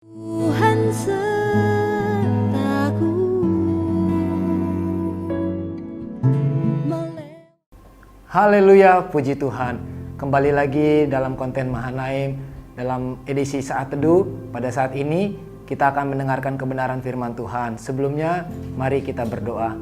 Tuhan sertaku. Haleluya, puji Tuhan. Kembali lagi dalam konten Mahanaim dalam edisi Saat Teduh. Pada saat ini kita akan mendengarkan kebenaran firman Tuhan. Sebelumnya mari kita berdoa.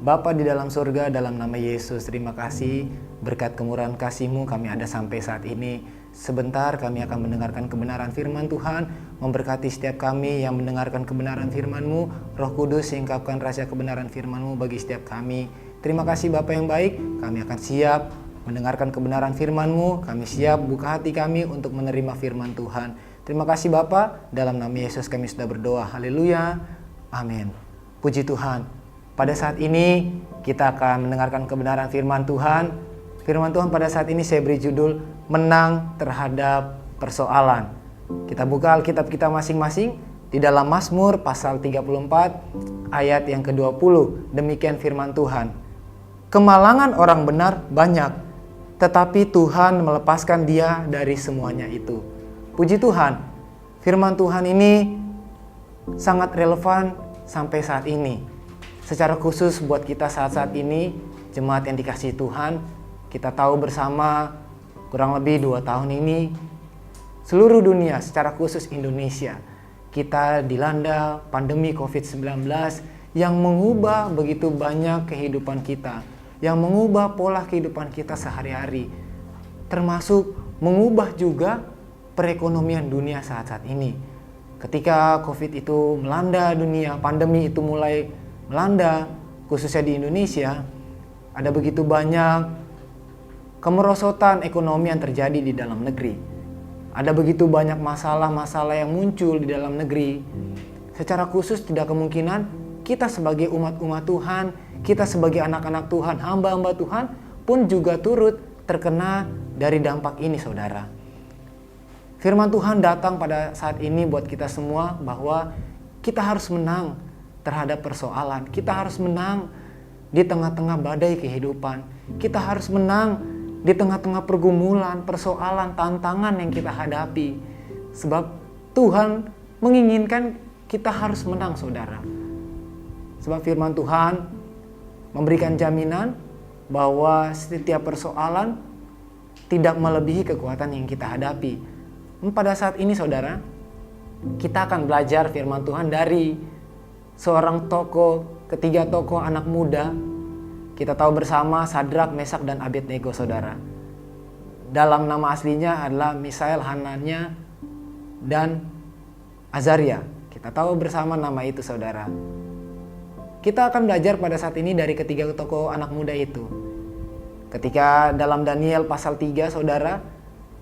Bapa di dalam surga, dalam nama Yesus, terima kasih berkat kemurahan kasih-Mu kami ada sampai saat ini. Sebentar kami akan mendengarkan kebenaran firman Tuhan, memberkati setiap kami yang mendengarkan kebenaran firman-Mu. Roh Kudus singkapkan rahasia kebenaran firman-Mu bagi setiap kami. Terima kasih Bapa yang baik, kami akan siap mendengarkan kebenaran firman-Mu. Kami siap buka hati kami untuk menerima firman Tuhan. Terima kasih Bapa, dalam nama Yesus kami sudah berdoa. Haleluya, amin. Puji Tuhan. Pada saat ini kita akan mendengarkan kebenaran firman Tuhan. Firman Tuhan pada saat ini saya beri judul Menang Terhadap Persoalan. Kita buka Alkitab kita masing-masing di dalam Mazmur pasal 34 ayat yang ke-20. Demikian firman Tuhan. Kemalangan orang benar banyak, tetapi Tuhan melepaskan dia dari semuanya itu. Puji Tuhan, firman Tuhan ini sangat relevan sampai saat ini. Secara khusus buat kita saat-saat ini, jemaat yang dikasihi Tuhan, kita tahu bersama kurang lebih 2 tahun ini, seluruh dunia secara khusus Indonesia, kita dilanda pandemi COVID-19 yang mengubah begitu banyak kehidupan kita, yang mengubah pola kehidupan kita sehari-hari, termasuk mengubah juga perekonomian dunia saat-saat ini. Ketika COVID itu melanda dunia, pandemi itu mulai melanda, khususnya di Indonesia, ada begitu banyak kemerosotan ekonomi yang terjadi di dalam negeri. Ada begitu banyak masalah-masalah yang muncul di dalam negeri. Secara khusus tidak kemungkinan kita sebagai umat-umat Tuhan, kita sebagai anak-anak Tuhan, hamba-hamba Tuhan pun juga turut terkena dari dampak ini, saudara. Firman Tuhan datang pada saat ini buat kita semua bahwa kita harus menang terhadap persoalan. Kita harus menang di tengah-tengah badai kehidupan. Kita harus menang di tengah-tengah pergumulan, persoalan, tantangan yang kita hadapi. Sebab Tuhan menginginkan kita harus menang, saudara. Sebab firman Tuhan memberikan jaminan bahwa setiap persoalan tidak melebihi kekuatan yang kita hadapi. Pada saat ini, saudara, kita akan belajar firman Tuhan dari seorang tokoh, ketiga tokoh anak muda. Kita tahu bersama Sadrak, Mesak, dan Abednego, saudara. Dalam nama aslinya adalah Misael, Hananya, dan Azaria. Kita tahu bersama nama itu, saudara. Kita akan belajar pada saat ini dari ketiga tokoh anak muda itu. Ketika dalam Daniel pasal 3, saudara,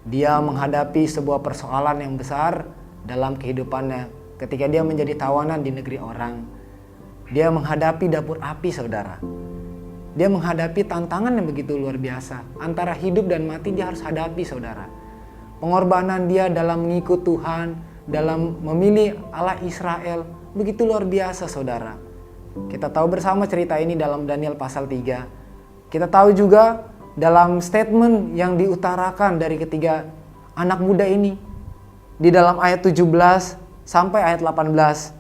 dia menghadapi sebuah persoalan yang besar dalam kehidupannya. Ketika dia menjadi tawanan di negeri orang, dia menghadapi dapur api, saudara. Dia menghadapi tantangan yang begitu luar biasa. Antara hidup dan mati dia harus hadapi, saudara. Pengorbanan dia dalam mengikut Tuhan, dalam memilih Allah Israel, begitu luar biasa, saudara. Kita tahu bersama cerita ini dalam Daniel pasal 3. Kita tahu juga dalam statement yang diutarakan dari ketiga anak muda ini. Di dalam ayat 17 sampai ayat 18.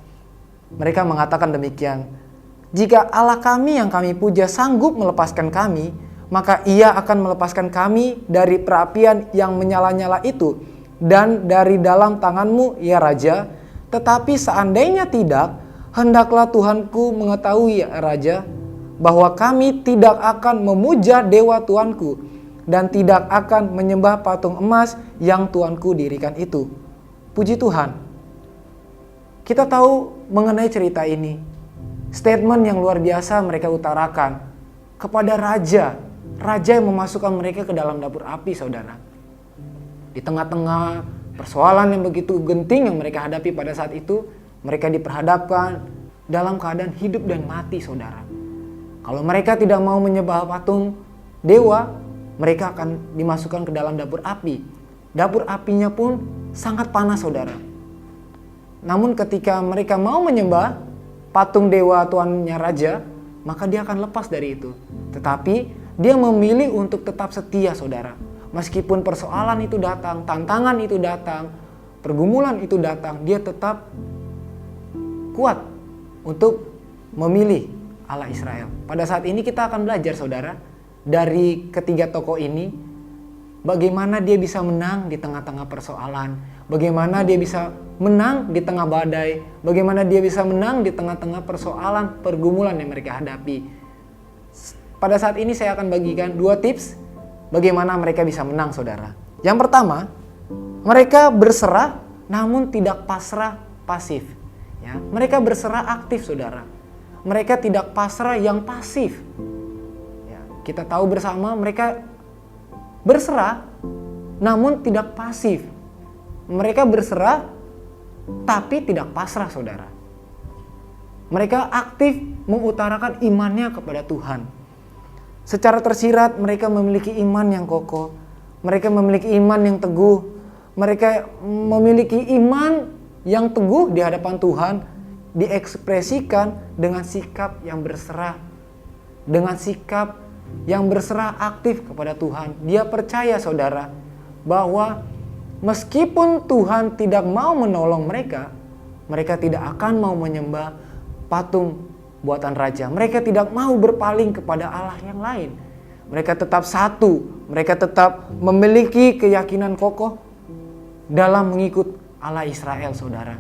Mereka mengatakan demikian. Jika Allah kami yang kami puja sanggup melepaskan kami, maka ia akan melepaskan kami dari perapian yang menyala-nyala itu dan dari dalam tanganmu, ya Raja. Tetapi seandainya tidak, hendaklah Tuhanku mengetahui, ya Raja, bahwa kami tidak akan memuja dewa Tuanku dan tidak akan menyembah patung emas yang Tuanku dirikan itu. Puji Tuhan. Kita tahu mengenai cerita ini. Statement yang luar biasa mereka utarakan kepada raja. Raja yang memasukkan mereka ke dalam dapur api, saudara. Di tengah-tengah persoalan yang begitu genting yang mereka hadapi pada saat itu, mereka diperhadapkan dalam keadaan hidup dan mati, saudara. Kalau mereka tidak mau menyembah patung dewa, mereka akan dimasukkan ke dalam dapur api. Dapur apinya pun sangat panas, saudara. Namun ketika mereka mau menyembah patung dewa tuannya raja, maka dia akan lepas dari itu. Tetapi dia memilih untuk tetap setia, saudara. Meskipun persoalan itu datang, tantangan itu datang, pergumulan itu datang, dia tetap kuat untuk memilih Allah Israel. Pada saat ini kita akan belajar saudara, dari ketiga tokoh ini, bagaimana dia bisa menang di tengah-tengah persoalan, bagaimana dia bisa menang di tengah badai, bagaimana dia bisa menang di tengah-tengah persoalan pergumulan yang mereka hadapi. Pada saat ini saya akan bagikan 2 tips bagaimana mereka bisa menang saudara. Yang pertama, mereka berserah namun tidak pasrah pasif. Ya, mereka berserah aktif saudara. Mereka tidak pasrah yang pasif. Ya, kita tahu bersama mereka berserah namun tidak pasif. Mereka berserah tapi tidak pasrah saudara. Mereka aktif mengutarakan imannya kepada Tuhan. Secara tersirat mereka memiliki iman yang kokoh. Mereka memiliki iman yang teguh. Mereka memiliki iman yang teguh di hadapan Tuhan, diekspresikan dengan sikap yang berserah. Dengan sikap yang berserah aktif kepada Tuhan. Dia percaya saudara bahwa meskipun Tuhan tidak mau menolong mereka, mereka tidak akan mau menyembah patung buatan raja. Mereka tidak mau berpaling kepada Allah yang lain. Mereka tetap satu. Mereka tetap memiliki keyakinan kokoh dalam mengikut Allah Israel saudara.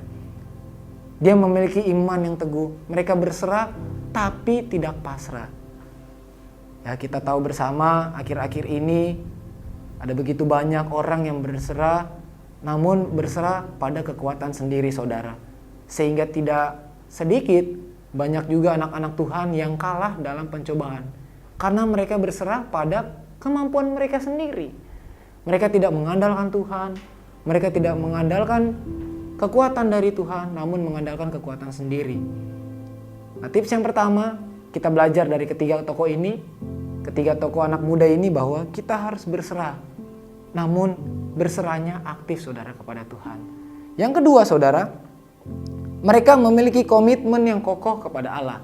Dia memiliki iman yang teguh. Mereka berserah tapi tidak pasrah. Ya, kita tahu bersama akhir-akhir ini ada begitu banyak orang yang berserah, namun berserah pada kekuatan sendiri saudara. Sehingga tidak sedikit banyak juga anak-anak Tuhan yang kalah dalam pencobaan karena mereka berserah pada kemampuan mereka sendiri. Mereka tidak mengandalkan Tuhan, mereka tidak mengandalkan kekuatan dari Tuhan, namun mengandalkan kekuatan sendiri. Nah, tips yang pertama, kita belajar dari ketiga tokoh ini, ketiga tokoh anak muda ini, bahwa kita harus berserah, namun berserahnya aktif saudara kepada Tuhan. Yang kedua saudara, mereka memiliki komitmen yang kokoh kepada Allah.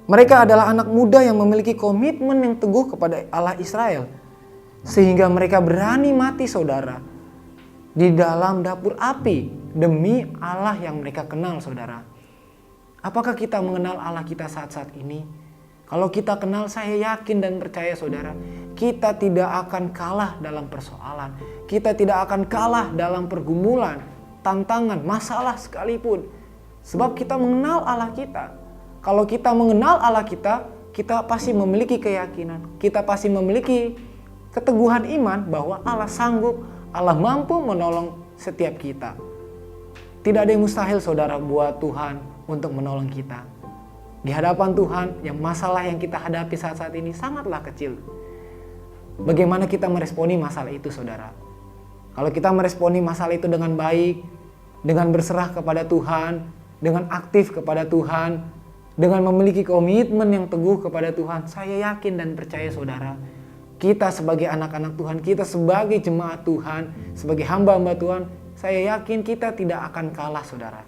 Mereka adalah anak muda yang memiliki komitmen yang teguh kepada Allah Israel. Sehingga mereka berani mati saudara di dalam dapur api demi Allah yang mereka kenal saudara. Apakah kita mengenal Allah kita saat-saat ini? Kalau kita kenal, saya yakin dan percaya saudara, kita tidak akan kalah dalam persoalan. Kita tidak akan kalah dalam pergumulan, tantangan, masalah sekalipun. Sebab kita mengenal Allah kita. Kalau kita mengenal Allah kita, kita pasti memiliki keyakinan. Kita pasti memiliki keteguhan iman bahwa Allah sanggup, Allah mampu menolong setiap kita. Tidak ada yang mustahil saudara buat Tuhan untuk menolong kita. Di hadapan Tuhan, yang masalah yang kita hadapi saat-saat ini sangatlah kecil. Bagaimana kita meresponi masalah itu saudara? Kalau kita meresponi masalah itu dengan baik, dengan berserah kepada Tuhan, dengan aktif kepada Tuhan, dengan memiliki komitmen yang teguh kepada Tuhan, saya yakin dan percaya saudara, kita sebagai anak-anak Tuhan, kita sebagai jemaat Tuhan, sebagai hamba-hamba Tuhan, saya yakin kita tidak akan kalah saudara.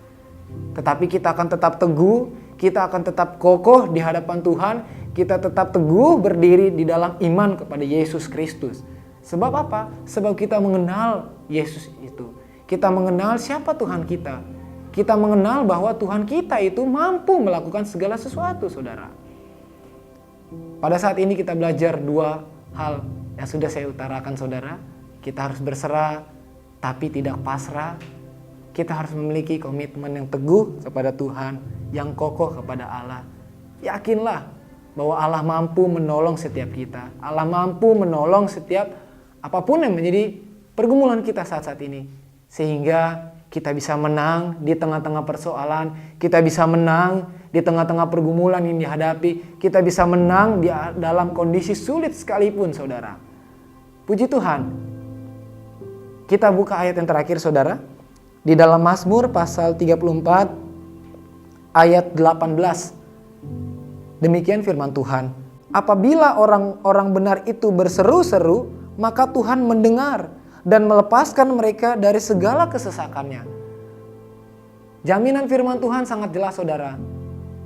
Tetapi kita akan tetap teguh, kita akan tetap kokoh di hadapan Tuhan, kita tetap teguh berdiri di dalam iman kepada Yesus Kristus. Sebab apa? Sebab kita mengenal Yesus itu. Kita mengenal siapa Tuhan kita. Kita mengenal bahwa Tuhan kita itu mampu melakukan segala sesuatu saudara. Pada saat ini kita belajar 2 hal yang sudah saya utarakan saudara. Kita harus berserah tapi tidak pasrah. Kita harus memiliki komitmen yang teguh kepada Tuhan, yang kokoh kepada Allah. Yakinlah bahwa Allah mampu menolong setiap kita. Allah mampu menolong setiap apapun yang menjadi pergumulan kita saat-saat ini. Sehingga kita bisa menang di tengah-tengah persoalan. Kita bisa menang di tengah-tengah pergumulan yang dihadapi. Kita bisa menang di dalam kondisi sulit sekalipun saudara. Puji Tuhan. Kita buka ayat yang terakhir saudara. Di dalam Mazmur pasal 34 ayat 18. Demikian firman Tuhan. Apabila orang-orang benar itu berseru-seru, maka Tuhan mendengar dan melepaskan mereka dari segala kesesakannya. Jaminan firman Tuhan sangat jelas saudara,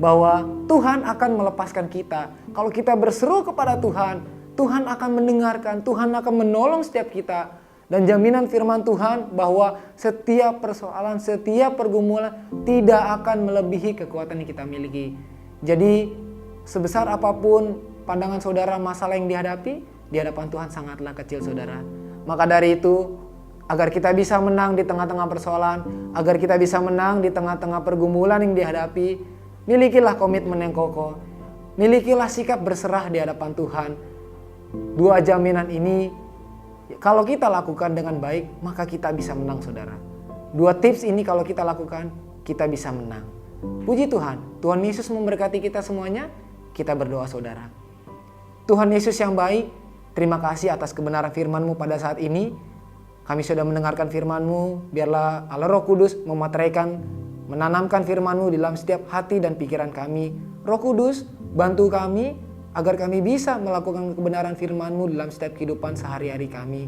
bahwa Tuhan akan melepaskan kita. Kalau kita berseru kepada Tuhan, Tuhan akan mendengarkan, Tuhan akan menolong setiap kita. Dan jaminan firman Tuhan bahwa setiap persoalan, setiap pergumulan tidak akan melebihi kekuatan yang kita miliki. Jadi sebesar apapun pandangan saudara masalah yang dihadapi, di hadapan Tuhan sangatlah kecil saudara. Maka dari itu, agar kita bisa menang di tengah-tengah persoalan, agar kita bisa menang di tengah-tengah pergumulan yang dihadapi, milikilah komitmen yang kokoh, milikilah sikap berserah di hadapan Tuhan. Dua jaminan ini kalau kita lakukan dengan baik, maka kita bisa menang saudara. Dua tips ini kalau kita lakukan, kita bisa menang. Puji Tuhan, Tuhan Yesus memberkati kita semuanya. Kita berdoa saudara. Tuhan Yesus yang baik, terima kasih atas kebenaran firman-Mu pada saat ini. Kami sudah mendengarkan firman-Mu, biarlah Allah Roh Kudus memateraikan, menanamkan firman-Mu di dalam setiap hati dan pikiran kami. Roh Kudus, bantu kami agar kami bisa melakukan kebenaran firman-Mu dalam setiap kehidupan sehari-hari kami.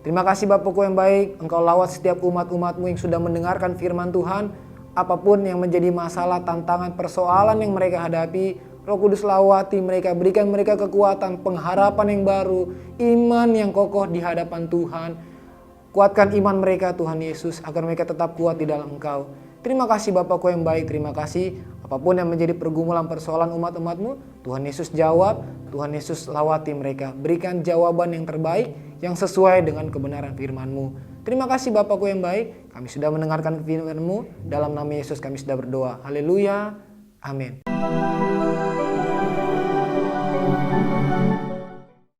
Terima kasih Bapakku yang baik, Engkau lawat setiap umat-umat-Mu yang sudah mendengarkan firman Tuhan. Apapun yang menjadi masalah, tantangan, persoalan yang mereka hadapi, Roh Kudus lawati mereka, berikan mereka kekuatan, pengharapan yang baru, iman yang kokoh di hadapan Tuhan. Kuatkan iman mereka Tuhan Yesus, agar mereka tetap kuat di dalam Engkau. Terima kasih Bapakku yang baik, terima kasih. Apapun yang menjadi pergumulan persoalan umat-umat-Mu, Tuhan Yesus jawab, Tuhan Yesus lawati mereka. Berikan jawaban yang terbaik, yang sesuai dengan kebenaran firman-Mu. Terima kasih Bapakku yang baik, kami sudah mendengarkan firman-Mu. Dalam nama Yesus kami sudah berdoa. Haleluya. Amin.